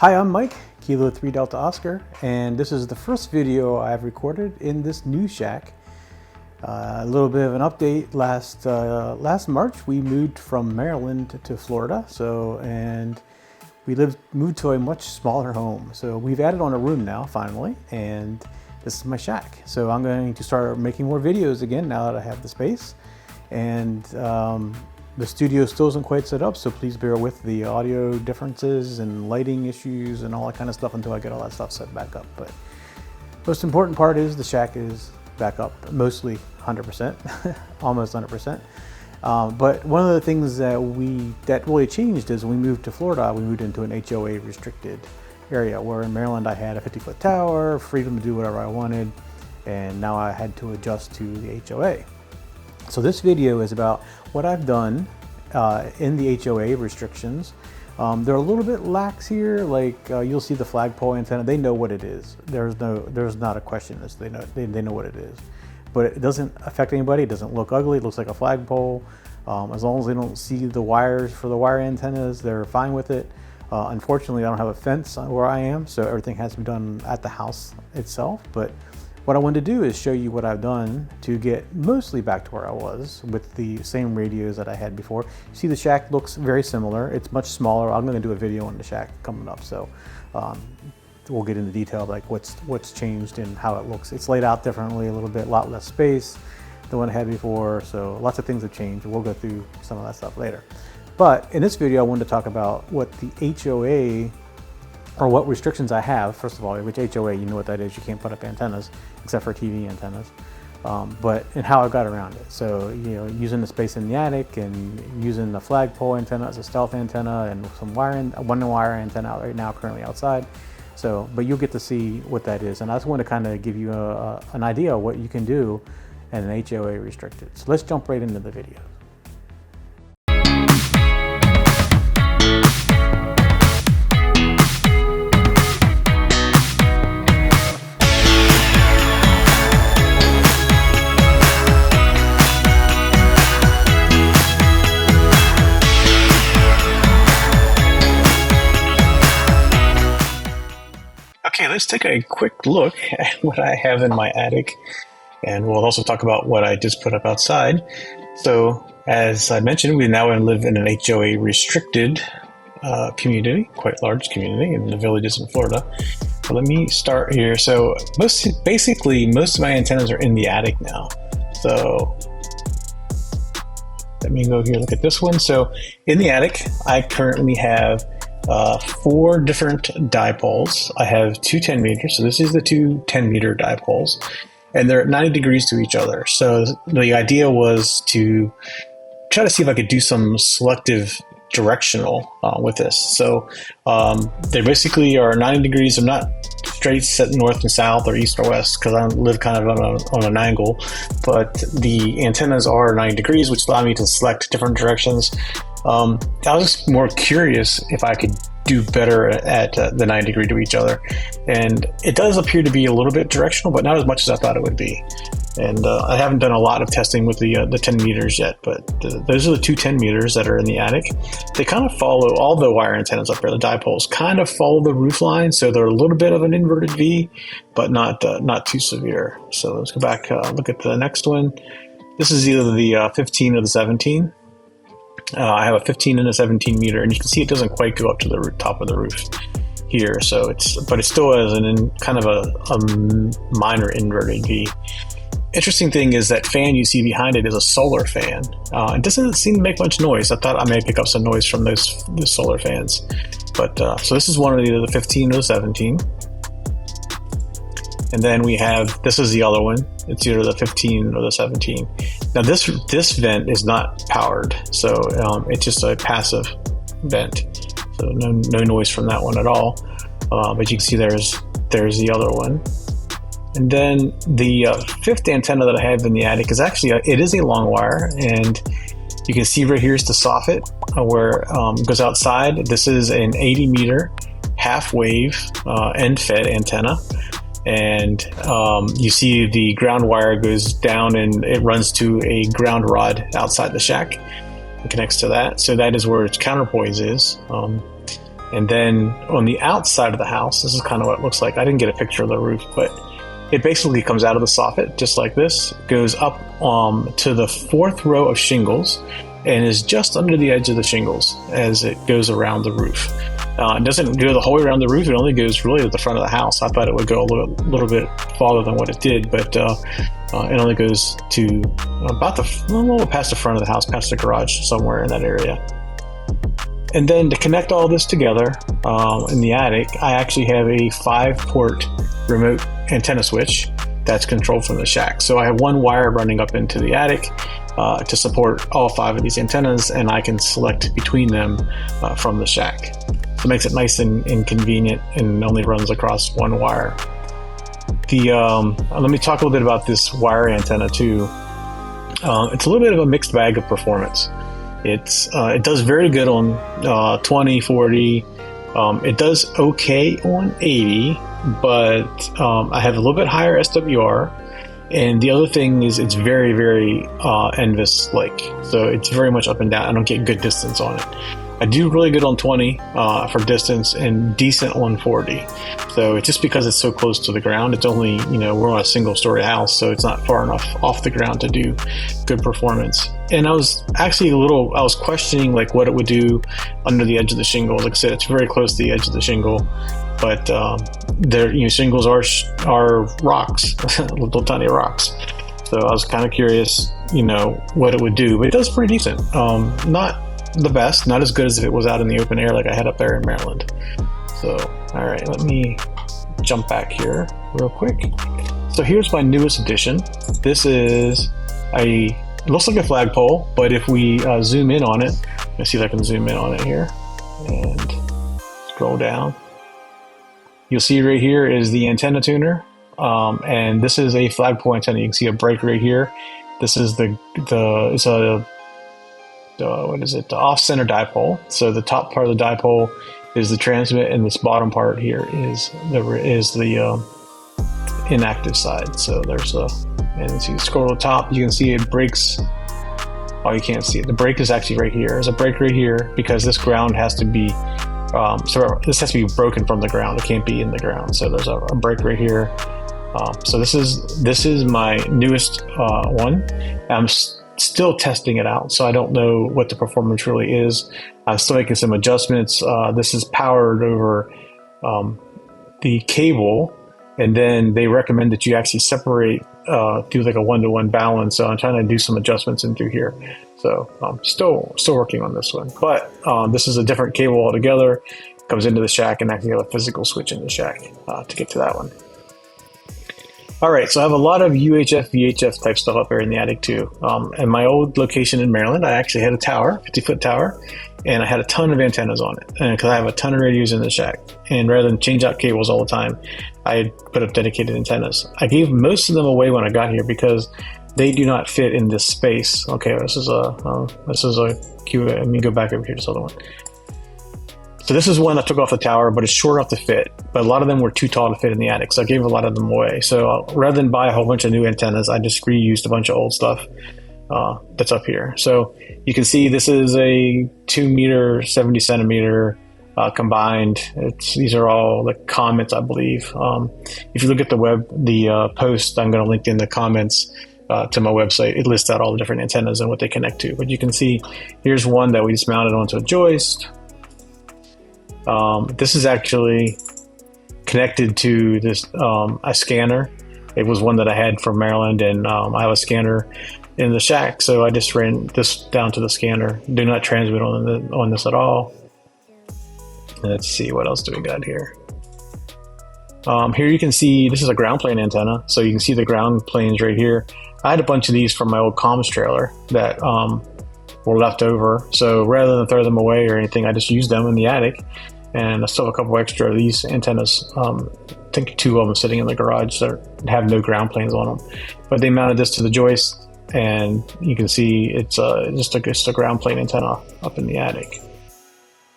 Hi, I'm Mike, Kilo 3 Delta Oscar, and this is the first video I've recorded in this new shack. A little bit of an update. Last March we moved from Maryland to Florida, and we moved to a much smaller home. So we've added on a room now, finally, and this is my shack. So I'm going to start making more videos again now that I have the space. And the studio still isn't quite set up, so please bear with the audio differences and lighting issues and all that kind of stuff until I get all that stuff set back up. But most important part is the shack is back up, mostly 100%, almost 100%. But one of the things that really changed is when we moved to Florida, we moved into an HOA restricted area, where in Maryland I had a 50-foot tower, freedom to do whatever I wanted, and now I had to adjust to the HOA. So this video is about what I've done in the HOA restrictions. They're a little bit lax here. Like you'll see the flagpole antenna. They know what it is. There's not a question as they know what it is. But it doesn't affect anybody. It doesn't look ugly. It looks like a flagpole. As long as they don't see the wires for the wire antennas, they're fine with it. Unfortunately, I don't have a fence where I am, so everything has to be done at the house itself. But what I wanted to do is show you what I've done to get mostly back to where I was with the same radios that I had before. You see the shack looks very similar. It's much smaller. I'm going to do a video on the shack coming up, so we'll get into detail like what's changed and how it looks. It's laid out differently a little bit, a lot less space than what I had before, so lots of things have changed. We'll go through some of that stuff later. But in this video, I wanted to talk about what the HOA, or what restrictions I have. First of all, which HOA, you know what that is. You can't put up antennas except for TV antennas, and how I got around it. So, using the space in the attic and using the flagpole antenna as a stealth antenna and some one wire antenna out right now currently outside. So, but you'll get to see what that is. And I just want to kind of give you an idea of what you can do in an HOA restricted. So let's jump right into the video. Okay, let's take a quick look at what I have in my attic, and we'll also talk about what I just put up outside. So, as I mentioned, we now live in an HOA restricted community, quite large community in the villages in Florida. So let me start here. So basically, most of my antennas are in the attic now. So let me go here, look at this one. So in the attic, I currently have 4 different dipoles. I have two 10 meters. So this is the two 10 meter dipoles, and they're at 90 degrees to each other. So the idea was to try to see if I could do some selective directional with this. So they basically are 90 degrees. I'm not straight set north and south or east or west because I live kind of on an angle, but the antennas are 90 degrees, which allow me to select different directions. I was just more curious if I could do better at the 90 degree to each other, and it does appear to be a little bit directional, but not as much as I thought it would be. And I haven't done a lot of testing with the 10 meters yet, but those are the two 10 meters that are in the attic. They kind of follow all the wire antennas up there. The dipoles kind of follow the roof line, so they're a little bit of an inverted V, but not too severe. So let's go back, look at the next one. This is either the 15 or the 17. I have a 15 and a 17 meter, and you can see it doesn't quite go up to the top of the roof here. So it still has kind of a minor inverted V. Interesting thing is that fan you see behind it is a solar fan. It doesn't seem to make much noise. I thought I may pick up some noise from those solar fans, but so this is one of either the 15 or the 17. And then we have, this is the other one. It's either the 15 or the 17. Now this vent is not powered, so it's just a passive vent. So no noise from that one at all. But you can see there's the other one. And then the fifth antenna that I have in the attic is actually, it is a long wire, and you can see right here is the soffit where it goes outside. This is an 80 meter half wave end fed antenna. And you see the ground wire goes down and it runs to a ground rod outside the shack and connects to that. So that is where its counterpoise is. And then on the outside of the house, this is kind of what it looks like. I didn't get a picture of the roof, but it basically comes out of the soffit just like this, goes up to the 4th row of shingles, and is just under the edge of the shingles as it goes around the roof. It doesn't go the whole way around the roof. It only goes really to the front of the house. I thought it would go a little bit farther than what it did, but it only goes to about a little past the front of the house, past the garage, somewhere in that area. And then to connect all this together in the attic, I actually have a 5-port remote antenna switch that's controlled from the shack. So I have one wire running up into the attic to support all 5 of these antennas, and I can select between them from the shack. So it makes it nice and convenient, and only runs across one wire. Let me talk a little bit about this wire antenna too. It's a little bit of a mixed bag of performance. It does very good on 20, 40. It does okay on 80, but I have a little bit higher SWR. And the other thing is it's very, very NVIS-like. So it's very much up and down. I don't get good distance on it. I do really good on 20 for distance and decent on 40. So it's just because it's so close to the ground. It's only, we're on a single-story house, so it's not far enough off the ground to do good performance. And I was actually I was questioning like what it would do under the edge of the shingle. Like I said, it's very close to the edge of the shingle, but shingles are rocks, little tiny rocks. So I was kind of curious, what it would do, but it does pretty decent. Not the best, not as good as if it was out in the open air like I had up there in Maryland. So, all right, let me jump back here real quick. So here's my newest addition. This is it looks like a flagpole, but if we zoom in on it, let's see if I can zoom in on it here and scroll down. You'll see right here is the antenna tuner, and this is a flagpole antenna. You can see a break right here. This is the off-center dipole. So the top part of the dipole is the transmit, and this bottom part here is the inactive side. So there's and if you scroll to the top, you can see it breaks. Oh, you can't see it. The break is actually right here. There's a break right here because this ground has to be, this has to be broken from the ground. It can't be in the ground. So there's a break right here. So this is my newest one. I'm still testing it out, so I don't know what the performance really is. I'm still making some adjustments. This is powered over the cable, and then they recommend that you actually separate, do like a 1-to-1 balance. So I'm trying to do some adjustments in through here. So I'm still working on this one, but this is a different cable altogether. Comes into the shack, and actually have a physical switch in the shack to get to that one. All right, so I have a lot of UHF, VHF type stuff up there in the attic too. In my old location in Maryland, I actually had a tower, 50-foot tower, and I had a ton of antennas on it because I have a ton of radios in the shack. And rather than change out cables all the time, I put up dedicated antennas. I gave most of them away when I got here because they do not fit in this space. Okay, this is a Q. Let me go back over here to this other one. So this is one I took off the tower, but it's short enough to fit. But a lot of them were too tall to fit in the attic, so I gave a lot of them away. So rather than buy a whole bunch of new antennas, I just reused a bunch of old stuff that's up here. So you can see this is a 2 meter, 70 centimeter combined. These are all the comments, I believe. If you look at the post, I'm going to link in the comments to my website. It lists out all the different antennas and what they connect to. But you can see here's one that we just mounted onto a joist. This is actually connected to this a scanner. It was one that I had from Maryland, and I have a scanner in the shack, so I just ran this down to the scanner. Do not transmit on this at all. Let's see, what else do we got here? Here you can see this is a ground plane antenna, so you can see the ground planes right here. I had a bunch of these from my old comms trailer that were left over, so rather than throw them away or anything, I just used them in the attic. And I still have a couple extra of these antennas. I think 2 of them sitting in the garage that have no ground planes on them. But they mounted this to the joist, and you can see it's just a ground plane antenna up in the attic.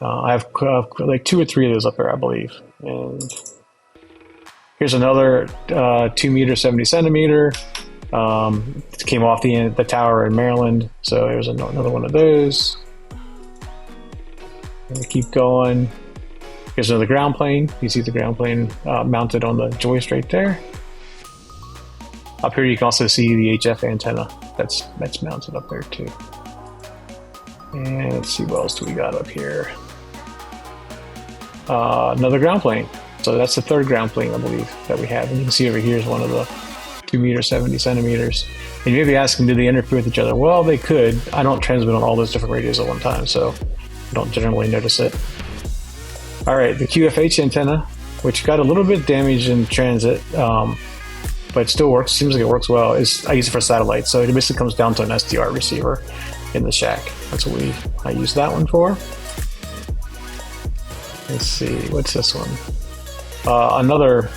I have like 2 or 3 of those up there, I believe. And here's another 2 meter, 70 centimeter. It came off the tower in Maryland, so there's another one of those. Let me keep going. Here's another ground plane. You see the ground plane mounted on the joist right there. Up here you can also see the HF antenna that's mounted up there too. And let's see, what else do we got up here? Another ground plane. So that's the third ground plane, I believe, that we have. And you can see over here is one of the 2 meters, 70 centimeters. And you may be asking, do they interfere with each other? Well, they could. I don't transmit on all those different radios at one time, so I don't generally notice it. All right, the QFH antenna, which got a little bit damaged in transit, but it still works. Seems like it works well. I use it for satellite, so it basically comes down to an SDR receiver in the shack. That's what I use that one for. Let's see, what's this one? Another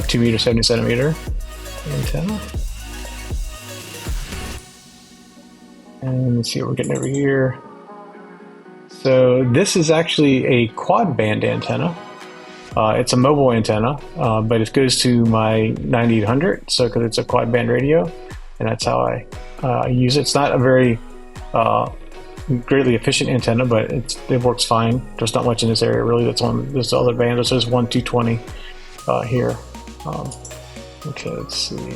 2 meter, 70 centimeter antenna. And let's see what we're getting over here. So this is actually a quad band antenna. It's a mobile antenna, but it goes to my 9800, so because it's a quad band radio, and that's how I use it. It's not a very greatly efficient antenna, but it works fine. There's not much in this area really that's on this other band. There's one 220 here. Okay, let's see.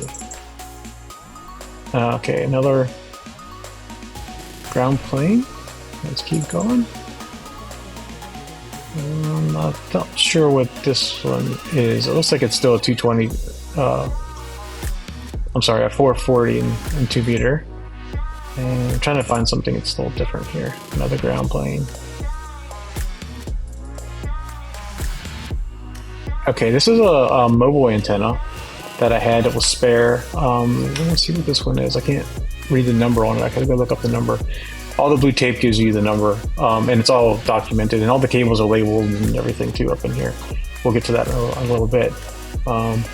Okay, another ground plane. Let's keep going. I'm not sure what this one is. It looks like it's still a 220. I'm sorry, a 440 and 2 meter. And I'm trying to find something that's a little different here. Another ground plane. Okay, this is a mobile antenna that I had that was spare. Let's see what this one is. I can't read the number on it. I gotta go look up the number. All the blue tape gives you the number, and it's all documented, and all the cables are labeled and everything too up in here. We'll get to that in a little bit. I'm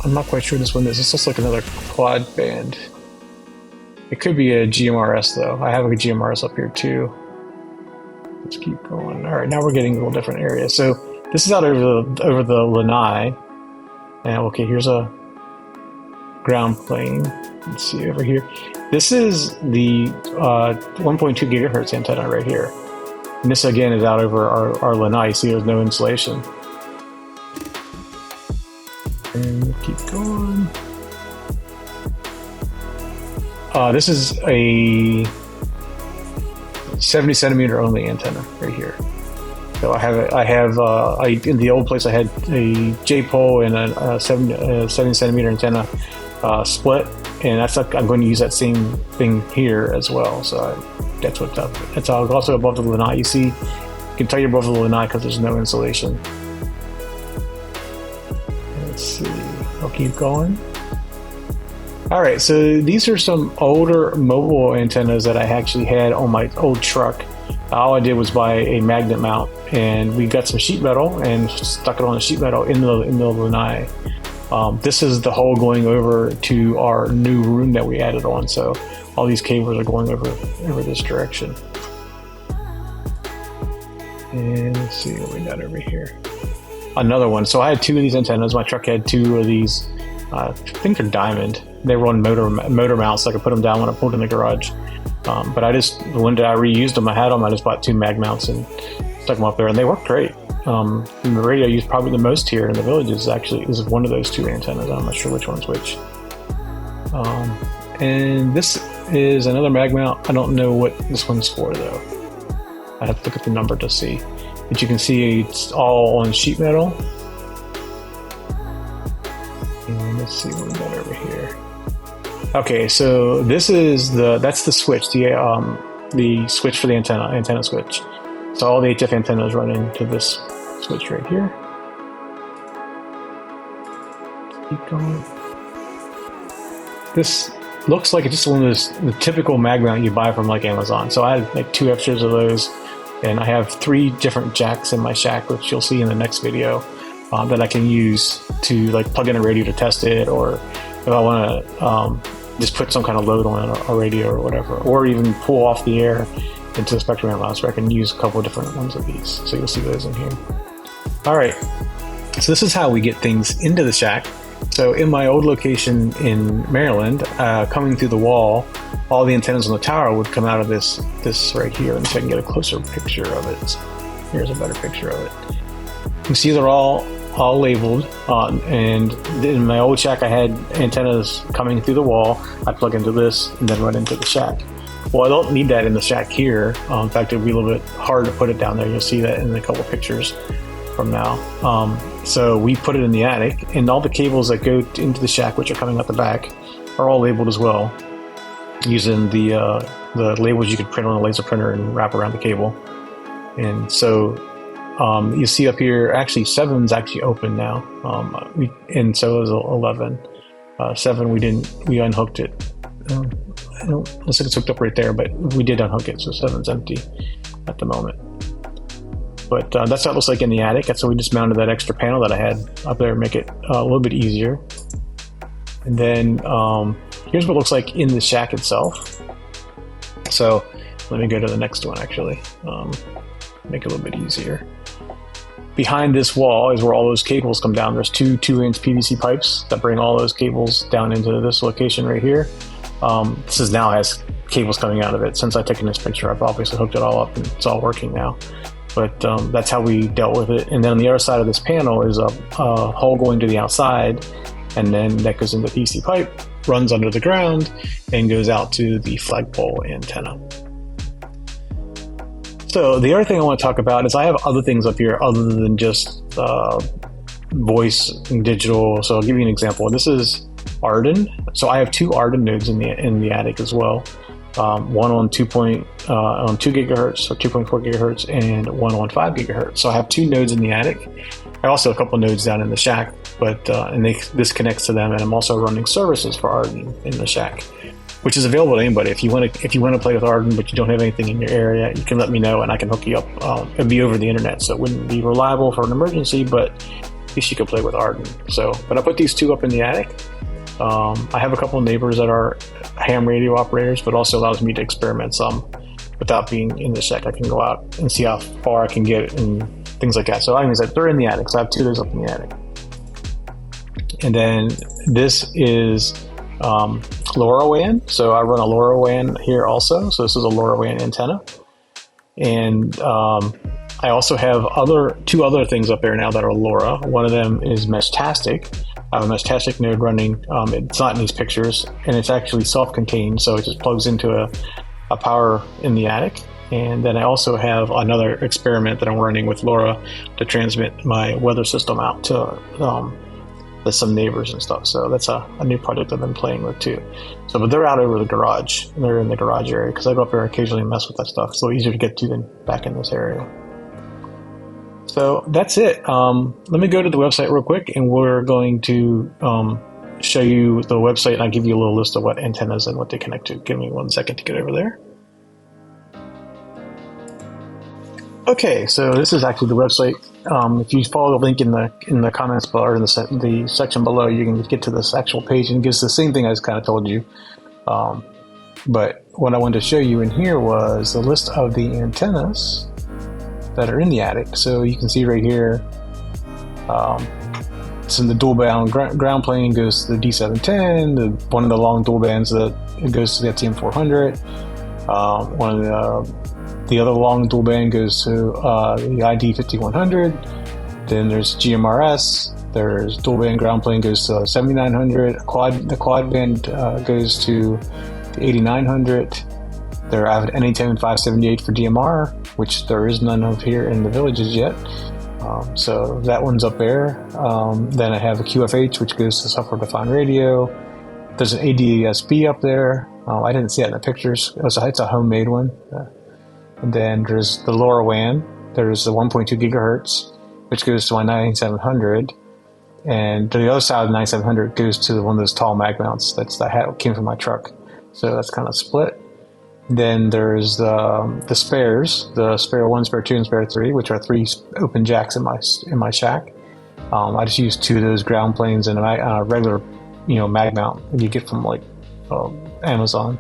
not quite sure this one is. This looks like another quad band. It could be a GMRS though. I have a GMRS up here too. Let's keep going. All right, now we're getting a little different area. So this is out over the lanai, and okay, here's a ground plane. Let's see over here. This is the 1.2 gigahertz antenna right here. And this again is out over our lanai. See, there's no insulation. And keep going. This is a 70 centimeter only antenna right here. So I have in the old place I had a J-pole and a 70 centimeter antenna split, and I'm going to use that same thing here as well. So that's what's up. It's also above the lanai. You see, you can tell you're above the lanai because there's no insulation. Let's see. I'll keep going. All right, so these are some older mobile antennas that I actually had on my old truck. All I did was buy a magnet mount, and we got some sheet metal and stuck it on the sheet metal in the lanai. This is the hole going over to our new room that we added on, so all these cables are going over this direction. And let's see what we got over here. Another one. So I had 2 of these antennas. My truck had 2 of these. I think they're diamond. They were on motor mounts, so I could put them down when I pulled in the garage. But when I reused them, I had them. I just bought 2 mag mounts and stuck them up there, and they work great. And the radio I use probably the most here in the village is one of those 2 antennas. I'm not sure which one's which. And this is another mag mount. I don't know what this one's for though. I have to look at the number to see. But you can see it's all on sheet metal. And let's see what we got over here. Okay, so that's the switch, the switch for the antenna switch. So all the HF antennas run into this switch right here. Keep going. This looks like it's just one of the typical mag mount you buy from like Amazon. So I had like 2 extras of those, and I have 3 different jacks in my shack, which you'll see in the next video, that I can use to like plug in a radio to test it, or if I want to just put some kind of load on a radio or whatever, or even pull off the air into the spectrum analyzer. So I can use a couple of different ones of these. So you'll see those in here. All right, so this is how we get things into the shack. So in my old location in Maryland, coming through the wall, all the antennas on the tower would come out of this right here. And so I can get a closer picture of it. Here's a better picture of it. You can see they're all labeled, and in my old shack I had antennas coming through the wall. I plug into this and then run into the shack. Well, I don't need that in the shack here. In fact, it would be a little bit hard to put it down there. You'll see that in a couple pictures from now. So we put it in the attic, and all the cables that go into the shack, which are coming out the back, are all labeled as well, using the labels you could print on a laser printer and wrap around the cable. And so you see up here, actually 7's actually open now, and so is 11. 7 we unhooked it. It looks like it's hooked up right there, but we did unhook it, so 7's empty at the moment. But that's what it looks like in the attic. And so we just mounted that extra panel that I had up there to make it a little bit easier. And then here's what it looks like in the shack itself. So let me go to the next one, actually. Make it a little bit easier. Behind this wall is where all those cables come down. There's two 2-inch PVC pipes that bring all those cables down into this location right here. This now has cables coming out of it. Since I've taken this picture, I've obviously hooked it all up and it's all working now. But that's how we dealt with it. And then on the other side of this panel is a hole going to the outside, and then that goes into the PC pipe, runs under the ground, and goes out to the flagpole antenna. So the other thing I want to talk about is I have other things up here other than just voice and digital. So I'll give you an example. This is Arden. So I have 2 Arden nodes in the attic as well. One on 2 gigahertz or 2.4 gigahertz, and one on 5 gigahertz. So I have 2 nodes in the attic. I also have a couple nodes down in the shack, but this connects to them, and I'm also running services for Arden in the shack, which is available to anybody. If you want to play with Arden but you don't have anything in your area, you can let me know and I can hook you up. It'd be over the internet, so it wouldn't be reliable for an emergency, but at least you could play with Arden. So, but I put these 2 up in the attic. I have a couple of neighbors that are ham radio operators, but also allows me to experiment some without being in the shack. I can go out and see how far I can get and things like that. So anyways, they're in the attic. So I have 2 of those up in the attic. And then this is LoRaWAN. So I run a LoRaWAN here also. So this is a LoRaWAN antenna. And I also have 2 other things up there now that are LoRa. One of them is Meshtastic. I have a Meshtastic node running. It's not in these pictures, and it's actually self-contained, so it just plugs into a power in the attic. And then I also have another experiment that I'm running with LoRa to transmit my weather system out to some neighbors and stuff. So that's a new project I've been playing with too. So, but they're out over the garage. They're in the garage area because I go up there occasionally and mess with that stuff. It's a little easier to get to than back in this area. So that's it. Let me go to the website real quick, and we're going to show you the website, and I'll give you a little list of what antennas and what they connect to. Give me 1 second to get over there. Okay, so this is actually the website. If you follow the link in the comments below, or in the section below, you can get to this actual page, and it gives the same thing I just kind of told you. But what I wanted to show you in here was the list of the antennas that are in the attic. So you can see right here, it's in the dual band ground plane goes to the D710, one of the long dual bands that it goes to the FTM400. One of the other long dual band goes to the ID5100. Then there's GMRS. There's dual band ground plane goes to 7900. The quad band goes to the 8900. There I have an NA10 578 for DMR, which there is none of here in the villages yet. So that one's up there. Then I have a QFH, which goes to software defined radio. There's an ADSB up there. I didn't see that in the pictures. It's a homemade one. And then there's the LoRaWAN. There's the 1.2 gigahertz, which goes to my 9700. And the other side of the 9700 goes to one of those tall mag mounts. That came from my truck. So that's kind of split. Then there's the spares, the spare 1, spare 2, and spare 3, which are 3 open jacks in my shack. I just use 2 of those ground planes and a regular, mag mount that you get from like Amazon.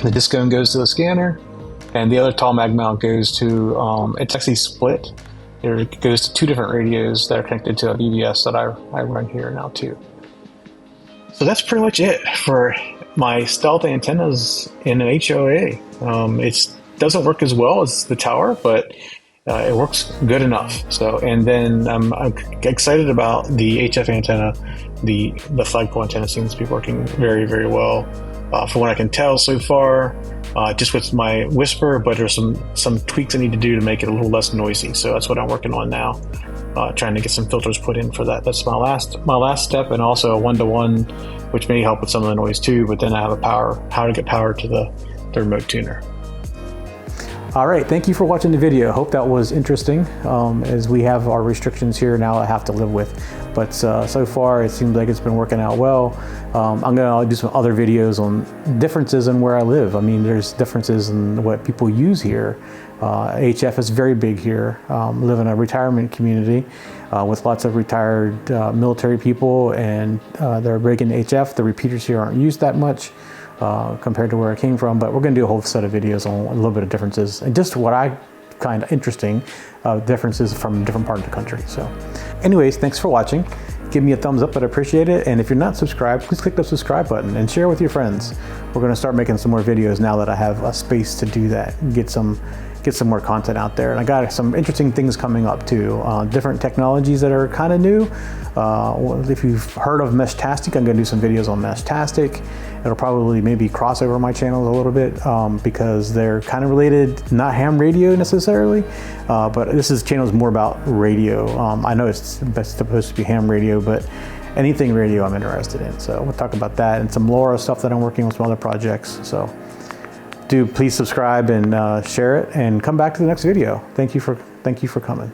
The discone goes to the scanner, and the other tall mag mount goes to. It's actually split. It goes to 2 different radios that are connected to a BBS that I run here now too. So that's pretty much it for my stealth antennas in an HOA. It doesn't work as well as the tower, but it works good enough. So, and then I'm excited about the HF antenna. The flagpole antenna seems to be working very, very well. From what I can tell so far, just with my whisper, but there's some tweaks I need to do to make it a little less noisy. So that's what I'm working on now, trying to get some filters put in for that. That's my last step, and also a 1-to-1, which may help with some of the noise too. But then I have how to get power to the remote tuner. All right, thank you for watching the video. Hope that was interesting, as we have our restrictions here now I have to live with. But so far it seems like it's been working out well. I'm gonna do some other videos on differences in where I live. I mean, there's differences in what people use here. HF is very big here. Live in a retirement community with lots of retired military people, and they're big in HF. The repeaters here aren't used that much. Compared to where I came from, but we're going to do a whole set of videos on a little bit of differences and just what I find interesting differences from different parts of the country. So anyways, thanks for watching. Give me a thumbs up, I'd appreciate it. And if you're not subscribed, please click the subscribe button and share with your friends. We're going to start making some more videos now that I have a space to do that and get some more content out there. And I got some interesting things coming up too. Different technologies that are kind of new. If you've heard of Meshtastic, I'm going to do some videos on Meshtastic. It'll probably maybe cross over my channels a little bit because they're kind of related, not ham radio necessarily, but this channel is more about radio. I know it's supposed to be ham radio, but anything radio I'm interested in. So we'll talk about that and some LoRa stuff that I'm working on, some other projects. So please subscribe and share it, and come back to the next video. Thank you for coming.